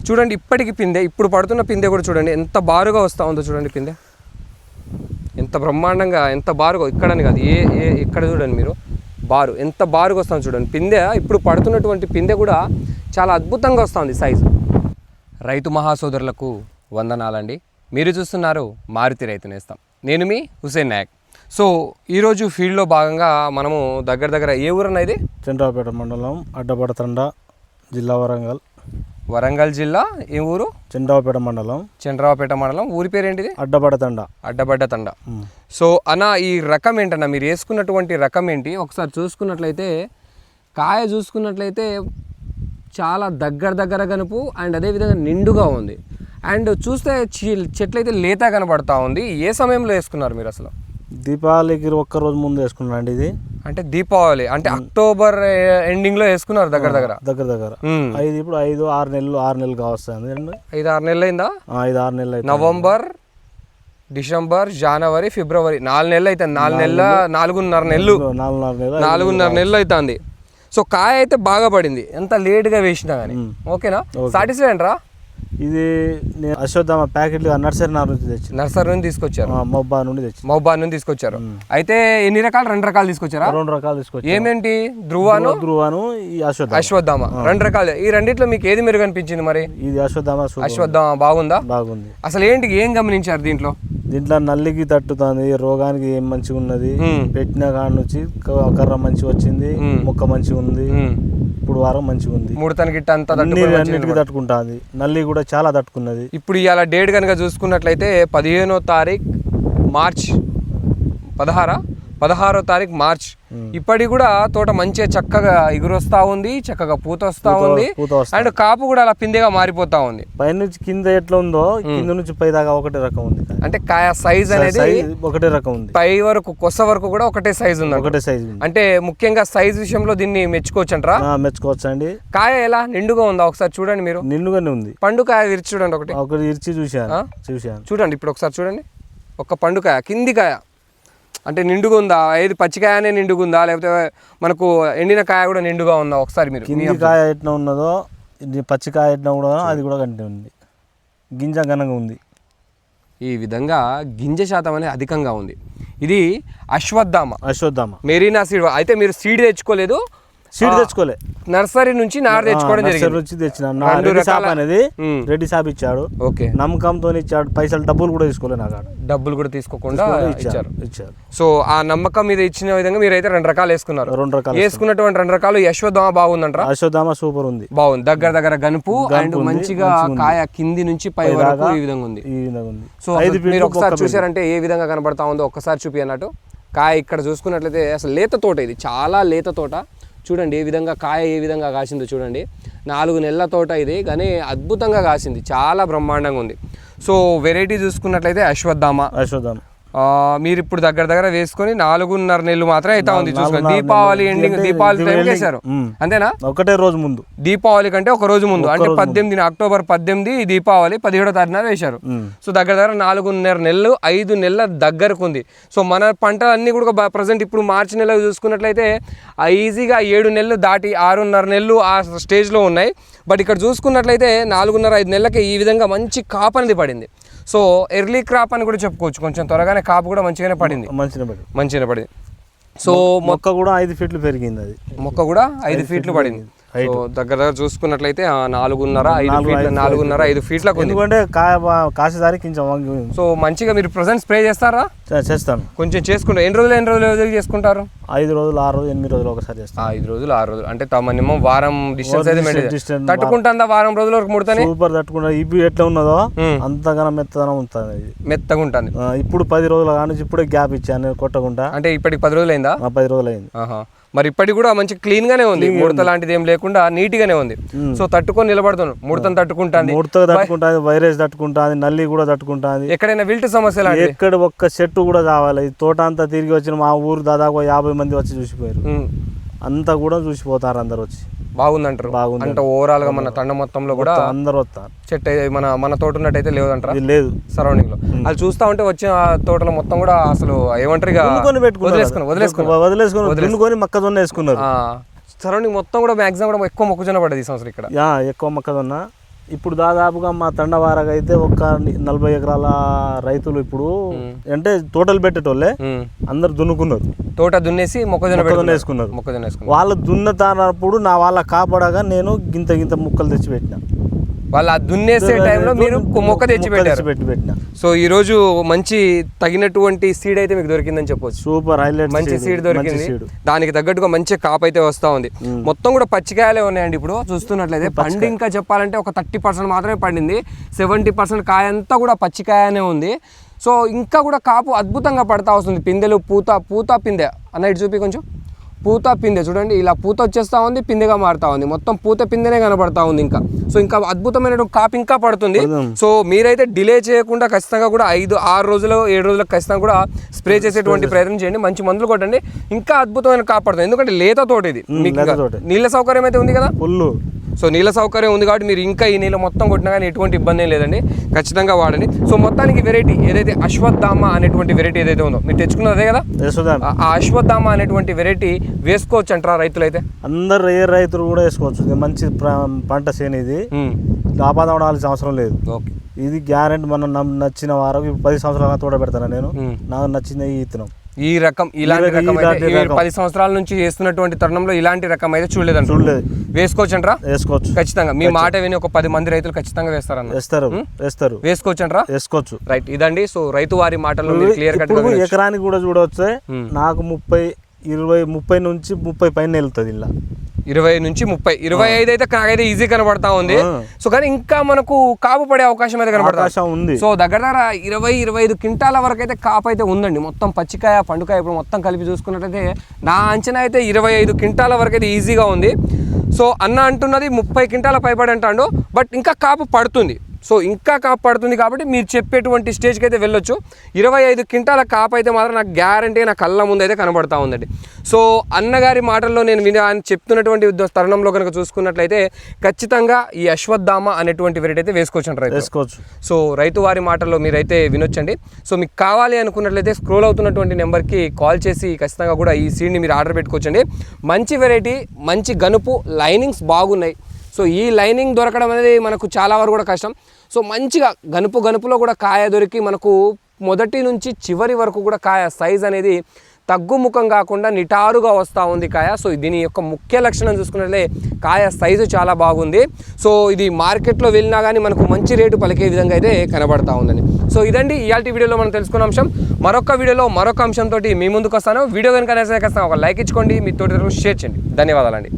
చూడండి ఇప్పటికి పిందె, ఇప్పుడు పడుతున్న పిందె కూడా చూడండి ఎంత బారుగా వస్తూ ఉందో చూడండి. పిందె ఎంత బ్రహ్మాండంగా, ఎంత బారుగా, ఇక్కడని కాదు ఇక్కడ చూడండి మీరు, బారు ఎంత బారుగా వస్తుంది చూడండి. పిందె ఇప్పుడు పడుతున్నటువంటి పిందె కూడా చాలా అద్భుతంగా వస్తుంది సైజు. రైతు మహాసోదరులకు వందనాలండి. మీరు చూస్తున్నారు మారుతి రైతు నేస్తం. నేను మీ హుసేన్ నాయక్. సో ఈరోజు ఫీల్డ్లో భాగంగా మనము దగ్గర ఏ ఊరన్నా ఇది? చంద్రాపేట మండలం అడ్డపడతండ, జిల్లా వరంగల్. వరంగల్ జిల్లా ఏ ఊరు? చంద్రాపేట మండలం. ఊరి పేరు ఏంటిది? అడ్డబడ్డతండ. సో అన్న ఈ రకం ఏంటన్నా, మీరు వేసుకున్నటువంటి రకం ఏంటి? ఒకసారి చూసుకున్నట్లయితే కాయ చూసుకున్నట్లయితే చాలా దగ్గర గనుపు అండ్ అదేవిధంగా నిండుగా ఉంది. అండ్ చూస్తే చెట్లు అయితే లేత కనబడతా ఉంది. ఏ సమయంలో వేసుకున్నారు మీరు అసలు? దీపావళికి ఒక్కరోజు ముందు వేసుకున్నాను అండి. ఇది అంటే దీపావళి అంటే అక్టోబర్ ఎండింగ్ లో వేసుకున్నారు దగ్గర ఇప్పుడు 5-6 నెలలు కావస్తుంది. 5-6 నెలలు అయిందా? 5-6 నెలలు. నవంబర్, డిసెంబర్, జనవరి, ఫిబ్రవరి 4 నెలలు అయితే 4.5 నెలలు అవుతుంది. సో కాయ అయితే బాగా పడింది, ఎంత లేట్గా వేసినా కానీ. ఓకేనా? సాటిస్ఫై అంటారా? ఇది అశ్వత్థామ ప్యాకెట్లు నర్సరీ నుంచి తీసుకొచ్చారు. మహబాద్ నుండి తీసుకొచ్చారు. అయితే ఎన్ని రకాలు? 2 రకాలు తీసుకొచ్చారా? 2 రకాలు తీసుకొచ్చారు. ఏమేంటి? ధ్రువాను ఈ అశ్వత్థామ 2 రకాలు. ఈ రెండిట్లో మీకు ఏది మెరుగు అనిపించింది మరి? ఇది అశ్వత్థామ బాగుందా? బాగుంది. అసలు ఏంటి, ఏం గమనించారు దీంట్లో? నల్లికి తట్టుతుంది, రోగానికి ఏం మంచిగా ఉన్నది. పెట్టిన కాడ నుంచి కర్ర మంచిగా వచ్చింది, మొక్క మంచిగా ఉంది, ఇప్పుడు వారం మంచిగా ఉంది. ముడతని గిట్ట అంతా అన్నిటికీ తట్టుకుంటుంది. నల్లి కూడా చాలా తట్టుకున్నది. ఇప్పుడు ఇవాళ డేట్ కనుక చూసుకున్నట్లయితే 15వ తారీఖు మార్చ్, 16వ తారీఖు మార్చ్. ఇప్పటికి కూడా తోట మంచిగా చక్కగా ఎగురొస్తా ఉంది, చక్కగా పూత వస్తా ఉంది. అండ్ కాపు కూడా అలా పిందెగా మారిపోతా ఉంది. పై నుంచి కింద ఎట్లా ఉందో కింద నుంచి పై దాకా ఒకటే రకం ఉంది. అంటే కాయ సైజ్ అనేది ఒకటే రకం ఉంది. పై వరకు కొస వరకు కూడా ఒకటే సైజ్ ఉంది. అంటే ముఖ్యంగా సైజ్ విషయంలో దీన్ని మెచ్చుకోవచ్చు అంటారా? మెచ్చుకోవచ్చు అండి. కాయ ఎలా నిండుగా ఉందా ఒకసారి చూడండి మీరు. నిండుగానే ఉంది. పండు కాయ విరిచి చూడండి. ఒకటి విరిచి చూశాను. చూడండి ఇప్పుడు ఒకసారి చూడండి. ఒక పండు కాయ, కింది కాయ అంటే నిండుగా ఉందా? ఏది పచ్చికాయనే నిండుగా ఉందా, లేకపోతే మనకు ఎండిన కాయ కూడా నిండుగా ఉందా? ఒకసారి మీరు కింది కాయ ఎట్లా ఉన్నదో పచ్చికాయ ఎట్లా కూడా అది కూడా కంటే ఉంది. గింజ ఘనంగా ఉంది. ఈ విధంగా గింజ శాతం అనేది అధికంగా ఉంది. ఇది అశ్వత్థామ మెరీనా సీడ్. అయితే మీరు సీడ్ తెచ్చుకోలేదు? సీడ్ తెచ్చుకోలే, నర్సరీ నుంచి నారు తెచ్చుకోవడం అనేది రెడ్డి సాబ్ ఇచ్చాడు. ఓకే, నమ్మకంతో ఇచ్చాడు. పైసలు డబ్బులు కూడా తీసుకోలేదు. డబ్బులు కూడా తీసుకోకుండా ఇచ్చారు. సో ఆ నమ్మకం మీద ఇచ్చిన విధంగా మీరు అయితే 2 రకాలు వేసుకున్నారు. 2 రకాలు వేసుకున్నటువంటి 2 రకాలు అశ్వత్థామ బాగుందంటారా? అశ్వత్థామ సూపర్ ఉంది, బాగుంది. దగ్గర గనుపు అండ్ మంచిగా కాయ కింది నుంచి పై వరకు ఈ విధంగా ఉంది. సో మీరు ఒకసారి చూసారంటే ఏ విధంగా కనబడతా ఉందో ఒక్కసారి చూపి అన్నట్టు. కాయ ఇక్కడ చూసుకున్నట్లయితే అసలు లేత తోట, ఇది చాలా లేత తోట. చూడండి ఏ విధంగా కాయ ఏ విధంగా కాసిందో చూడండి. 4 నెలల తోట ఇది, కానీ అద్భుతంగా కాసింది, చాలా బ్రహ్మాండంగా ఉంది. సో వెరైటీ చూసుకున్నట్లయితే అశ్వత్థామ. మీరు ఇప్పుడు దగ్గర వేసుకొని 4.5 నెలలు మాత్రమే అయితే ఉంది. చూసుకోండి, దీపావళి ఎండింగ్, దీపావళి టైం వేశారు అంతేనా? ఒకటే రోజు ముందు, దీపావళి కంటే ఒక రోజు ముందు, అంటే 18 అక్టోబర్ 18 దీపావళి 17వ తారీఖున వేశారు. సో దగ్గర 4.5 నెలలు, 5 నెలల దగ్గరకు ఉంది. సో మన పంటలన్నీ కూడా ప్రజెంట్ ఇప్పుడు మార్చి నెలలో చూసుకున్నట్లయితే ఈజీగా 7 నెలలు దాటి 6.5 నెలలు ఆ స్టేజ్లో ఉన్నాయి. బట్ ఇక్కడ చూసుకున్నట్లయితే 4.5-5 నెలలకి ఈ విధంగా మంచి కాపు అనేది పడింది. సో ఎర్లీ క్రాప్ అని కూడా చెప్పుకోవచ్చు. కొంచెం త్వరగానే కాపు కూడా మంచిగానే పడింది. సో మొక్క కూడా 5 ఫీట్లు పెరిగింది. అది మొక్క కూడా 5 ఫీట్లు పడింది. సో దగ్గర చూసుకున్నట్లయితే 4.5 ఫీట్లకు ఉంది. ఎందుకంటే కాసేదానికి కొంచెం. సో మంచిగా మీరు ప్రజెంట్ స్ప్రే చేస్తారా? చేస్తాను. కొంచెం చేసుకుంటారు. ఎన్ని రోజులు చేసుకుంటారు? 5 రోజులు, 6 రోజులు, 8 రోజులు ఒకసారి చేస్తాను. 5 రోజులు, 6 రోజులు అంటే మినిమం వారం డిస్టెన్స్ అయితే మెయింటైన్ తట్టుకుంటుందా? వారం రోజుల వరకు ముడతానే సూపర్ తట్టుకుంటా. ఇప్పుడు ఎట్లా ఉన్నదో అంతగానో మెత్తగా ఉంటుంది. మెత్తగా ఉంటుంది. ఇప్పుడు 10 రోజులు కానీ ఇప్పుడే గ్యాప్ ఇచ్చాను కొట్టకుండా. అంటే ఇప్పటికి 10 రోజులు అయిందా? 10 రోజులు అయింది. మరి ఇప్పటికి కూడా మంచి క్లీన్ గానే ఉంది, ముడత లాంటిది ఏం లేకుండా నీట్ గానే ఉంది. సో తట్టుకొని నిలబడుతున్నాను. ముడతను తట్టుకుంటుంది, వైరస్ తట్టుకుంటుంది, నల్లి కూడా తట్టుకుంటుంది. ఎక్కడైనా విల్ట్ సమస్యలు ఎక్కడ ఒక్క చెట్టు కూడా కావాలి. తోట అంతా తిరిగి వచ్చిన మా ఊరు దాదాపు 50 మంది వచ్చి చూసిపోయారు. అంతా కూడా చూసిపోతారు అందరు వచ్చి. బాగుందంటారు. అంటే ఓవరాల్ గా మన తండ మొత్తంలో కూడా అందరు వస్తారు. చెట్టు మన తోట ఉన్నట్టయితే లేదంటారా? లేదు, సరౌండింగ్ లో అది చూస్తా ఉంటే వచ్చిన తోటలో మొత్తం కూడా అసలు ఏమంటారు వదిలేసుకొని మొక్కజొన్న వేసుకున్నారు. సరౌండింగ్ మొత్తం కూడా మాక్సిమం కూడా ఎక్కువ మొక్కజొన్న పడ్డది ఈ సంవత్సరం ఇక్కడ. ఎక్కువ మొక్కజొన్న ఇప్పుడు దాదాపుగా మా తండవారగా అయితే ఒక 40 ఎకరాల రైతులు ఇప్పుడు అంటే తోటలు పెట్టేటోళ్ళే అందరు దున్నుకున్నారు. తోట దున్నేసి మొక్కజొన్న వేసుకున్నారు. వాళ్ళు దున్నతానప్పుడు నా వాళ్ళ కాపాడగా నేను గింత ముక్కలు తెచ్చి పెట్టిన. వాళ్ళు దున్నేసే టైంలో మీరు మొక్క తెచ్చి పెట్టిన. సో ఈ రోజు మంచి తగినటువంటి సీడ్ అయితే మీకు దొరికిందని చెప్పొచ్చు. సూపర్ హైలైట్ మంచి సీడ్ దొరికింది. దానికి తగ్గట్టుగా మంచి కాపు అయితే వస్తా ఉంది. మొత్తం కూడా పచ్చికాయలే ఉన్నాయండి. ఇప్పుడు చూస్తున్నట్లయితే పండు ఇంకా చెప్పాలంటే ఒక 30% మాత్రమే పండింది. 70% కాయ అంతా కూడా పచ్చికాయనే ఉంది. సో ఇంకా కూడా కాపు అద్భుతంగా పడతా వస్తుంది. పిందెలు పూత పిందె అన్న ఇటు చూపి కొంచెం. పూత పిందె చూడండి, ఇలా పూత వచ్చేస్తూ ఉంది, పిందెగా మారుతా ఉంది. మొత్తం పూత పిందెనే కనబడతా ఉంది. ఇంకా అద్భుతమైనటువంటి కాపు ఇంకా పడుతుంది. సో మీరైతే డిలే చేయకుండా ఖచ్చితంగా కూడా 5-6 రోజులు 7 రోజులకు ఖచ్చితంగా కూడా స్ప్రే చేసేటువంటి ప్రయత్నం చేయండి. మంచి మందులు కొట్టండి, ఇంకా అద్భుతమైన కాపు పడుతుంది. ఎందుకంటే లేత తోట ఇది, మీకు నీళ్ళ సౌకర్యం అయితే ఉంది కదా ఫుల్. సో నీళ్ళ సౌకర్యం ఉంది కాబట్టి మీరు ఇంకా ఈ నీళ్ళు మొత్తం కొట్టినా కానీ ఎటువంటి ఇబ్బంది ఏం లేదండి. ఖచ్చితంగా వాడండి. సో మొత్తానికి వెరైటీ ఏదైతే అశ్వత్థామ అనేటువంటి వెరైటీ ఏదైతే ఉందో మీరు తెచ్చుకున్నది అదే కదా, ఆ అశ్వత్థామ అనేటువంటి వెరైటీ వేసుకోవచ్చు అంటారా రైతులు? అయితే అందరు ఏ రైతులు కూడా వేసుకోవచ్చు. మంచి పంట చేను ఇది, లాభాలు అవడాల్సిన అవసరం లేదు. ఇది గ్యారెంటీ. మనం నచ్చిన వారం 10 సంవత్సరాలుగా తోట పెడతాను నేను. నాకు నచ్చిన ఈ ఇత్తనం ఈ రకం ఇలాంటి రకం అయితే 10 సంవత్సరాల నుంచి చేస్తున్నటువంటి తరుణంలో ఇలాంటి రకం అయితే చూడలేదు. వేసుకోవచ్చు అంటారా? వేసుకోవచ్చు ఖచ్చితంగా. మీ మాట విని ఒక 10 మంది రైతులు ఖచ్చితంగా వేస్తారన్న. వేసుకోవచ్చు అంటారా? వేసుకోవచ్చు. రైట్, ఇదండి. సో రైతు వారి మాటల్లో క్లియర్ కట్ ఎకరానికి కూడా చూడవచ్చు. నాకు 30 నుంచి 30 పైన వెళ్తుంది. ఇలా 20 నుంచి 30, 25 అయితే నాకైతే ఈజీ కనబడతా ఉంది. సో కానీ ఇంకా మనకు కాపు పడే అవకాశం అయితే కనబడతా ఉంది. సో దగ్గర 20-25 క్వింటాల వరకు అయితే కాపు అయితే ఉందండి. మొత్తం పచ్చికాయ పండుకాయ ఇప్పుడు మొత్తం కలిపి చూసుకున్నట్లయితే నా అంచనా అయితే 25 క్వింటాల వరకు అయితే ఈజీగా ఉంది. సో అన్న అంటున్నది 30 క్వింటాల పైబడి అంటాడు, బట్ ఇంకా కాపు పడుతుంది. సో ఇంకా కాపు పడుతుంది కాబట్టి మీరు చెప్పేటువంటి స్టేజ్కి అయితే వెళ్ళొచ్చు. 25 క్వింటాల కాపు అయితే మాత్రం నాకు గ్యారంటీ నా కళ్ళ ముందు అయితే కనబడతా ఉందండి. సో అన్నగారి మాటల్లో నేను ఆయన చెప్తున్నటువంటి తరుణంలో కనుక చూసుకున్నట్లయితే ఖచ్చితంగా ఈ అశ్వత్థామ అనేటువంటి వెరైటీ అయితే వేసుకోవచ్చు. సో రైతు వారి మాటల్లో మీరైతే వినొచ్చండి. సో మీకు కావాలి అనుకున్నట్లయితే స్క్రోల్ అవుతున్నటువంటి నెంబర్కి కాల్ చేసి ఖచ్చితంగా కూడా ఈ సీడ్ని మీరు ఆర్డర్ పెట్టుకోవచ్చండి. మంచి వెరైటీ, మంచి గనుపు, లైనింగ్స్ బాగున్నాయి. సో ఈ లైనింగ్ దొరకడం అనేది మనకు చాలా వరకు కూడా కష్టం. సో మంచిగా గనుపులో కూడా కాయ దొరికి మనకు మొదటి నుంచి చివరి వరకు కూడా కాయ సైజ్ అనేది తగ్గుముఖం కాకుండా నిటారుగా వస్తూ ఉంది కాయ. సో దీని యొక్క ముఖ్య లక్షణం చూసుకున్నట్లే కాయ సైజు చాలా బాగుంది. సో ఇది మార్కెట్లో వెళ్ళినా కానీ మనకు మంచి రేటు పలికే విధంగా అయితే కనబడతా ఉందండి. సో ఇదండి ఇయాల్టి వీడియోలో మనం తెలుసుకున్న అంశం. మరొక వీడియోలో మరొక అంశంతో మీ ముందుకు వస్తాను. వీడియో కనుక ఖచ్చితంగా ఒక లైక్ ఇచ్చుకోండి, మీ తోటి షేర్ చేయండి. ధన్యవాదాలండి.